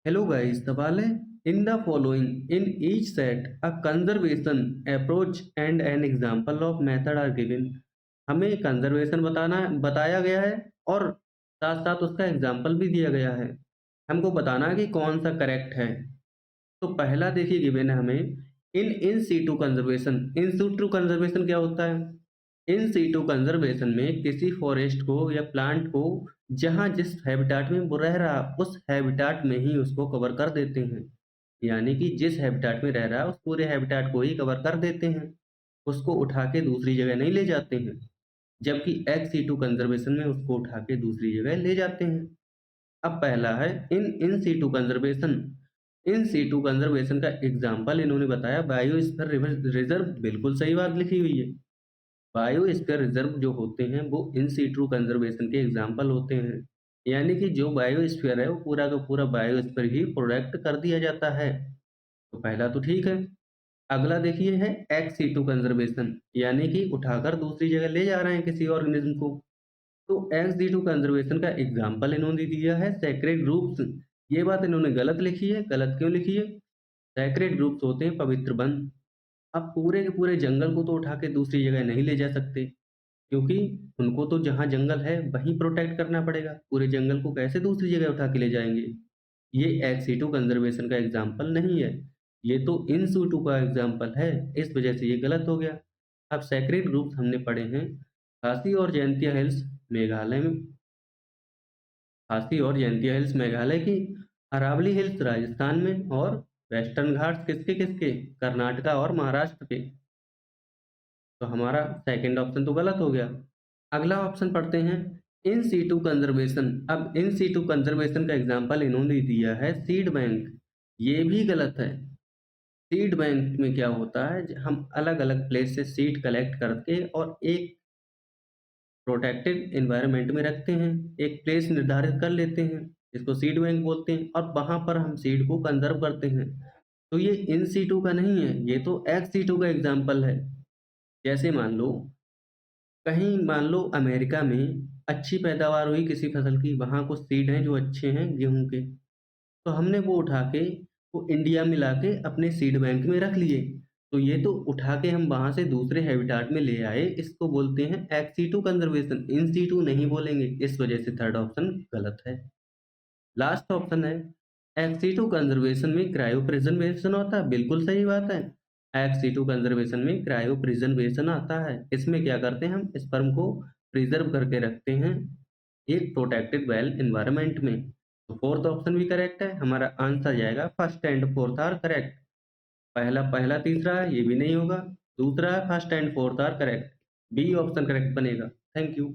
Hello guys, सवाल है in the following in each set a conservation approach and an example of method are given. हमें conservation बताया गया है और साथ साथ उसका एग्जांपल भी दिया गया है। हमको बताना है कि कौन सा करेक्ट है। तो पहला देखिए गिवन है हमें in situ conservation. In situ conservation क्या होता है? इन सीटू कंजर्वेशन में किसी फॉरेस्ट को या प्लांट को जहाँ जिस हैबिटाट में वो रह रहा उस हैबिटाट में ही उसको कवर कर देते हैं। यानी कि जिस हैबिटाट में रह रहा है उस पूरे हैबिटाट को ही कवर कर देते हैं। उसको उठा के दूसरी जगह नहीं ले जाते हैं। जबकि एक्स सीटू कंजर्वेशन में उसको उठा के दूसरी जगह ले जाते हैं। अब पहला है in situ conservation. In situ conservation का एग्जाम्पल इन्होंने बताया बायोस्फीयर रिजर्व। बिल्कुल सही बात लिखी हुई है। बायोस्फीयर रिजर्व जो होते हैं वो इन सीटू कंजर्वेशन के एग्जाम्पल होते हैं। यानी कि जो बायोस्फीयर है वो पूरा का पूरा बायोस्फीयर ही प्रोटेक्ट कर दिया जाता है। तो पहला तो ठीक है। अगला देखिए है एक्स सीटू कंजर्वेशन, यानी कि उठाकर दूसरी जगह ले जा रहे हैं किसी ऑर्गेनिज्म को। तो एक्स डी टू कंजर्वेशन का एग्जाम्पल इन्होंने दिया है सेक्रेड ग्रुप्स। ये बात इन्होंने गलत लिखी है। गलत क्यों लिखी है? सेक्रेड ग्रुप्स होते हैं पवित्र वन। अब पूरे के पूरे जंगल को तो उठा के दूसरी जगह नहीं ले जा सकते, क्योंकि उनको तो जहाँ जंगल है वहीं प्रोटेक्ट करना पड़ेगा। पूरे जंगल को कैसे दूसरी जगह उठा के ले जाएंगे? ये एक्स सीटू कंजर्वेशन का एग्जाम्पल नहीं है। ये तो इन सीटू का एग्जाम्पल है। इस वजह से ये गलत हो गया। अब सेक्रेड ग्रुप्स हमने पढ़े हैं खासी और जयंतिया हिल्स मेघालय में। खासी और जयंतिया हिल्स मेघालय की, अरावली हिल्स राजस्थान में, और वेस्टर्न घाट्स किसके किसके? कर्नाटका और महाराष्ट्र के। तो हमारा सेकंड ऑप्शन तो गलत हो गया। अगला ऑप्शन पढ़ते हैं इन सीटू कंजर्वेशन। अब इन सीटू कंजर्वेशन का एग्जाम्पल इन्होंने दिया है सीड बैंक। ये भी गलत है। सीड बैंक में क्या होता है, हम अलग अलग प्लेस से सीड कलेक्ट करके और एक प्रोटेक्टेड एनवायरनमेंट में रखते हैं। एक प्लेस निर्धारित कर लेते हैं, इसको सीड बैंक बोलते हैं, और वहां पर हम सीड को कंजर्व करते हैं। तो ये इन सीटू का नहीं है, ये तो एक्स सीटू का एग्जाम्पल है। जैसे मान लो अमेरिका में अच्छी पैदावार हुई किसी फसल की, वहां कुछ सीड हैं जो अच्छे हैं गेहूं के, तो हमने वो उठा के वो इंडिया में लाके अपने सीड बैंक में रख लिए। तो ये तो उठा के हम वहां से दूसरे हैबिटाट में ले आए, इसको बोलते हैं ex situ conservation. In situ नहीं बोलेंगे। इस वजह से थर्ड ऑप्शन गलत है। लास्ट ऑप्शन है एक्स सीटू कंजर्वेशन में क्रायो प्रिजर्वेशन होता है। बिल्कुल सही बात है। एक्स सीटू कंजर्वेशन में क्रायो प्रिजर्वेशन आता है। इसमें क्या करते हैं, हम स्पर्म को प्रिजर्व करके रखते हैं एक प्रोटेक्टेड वेल एनवायरनमेंट में। तो फोर्थ ऑप्शन भी करेक्ट है। हमारा आंसर जाएगा first and fourth are correct. पहला पहला तीसरा है, ये भी नहीं होगा। दूसरा है first and fourth are correct. B option correct बनेगा। Thank you.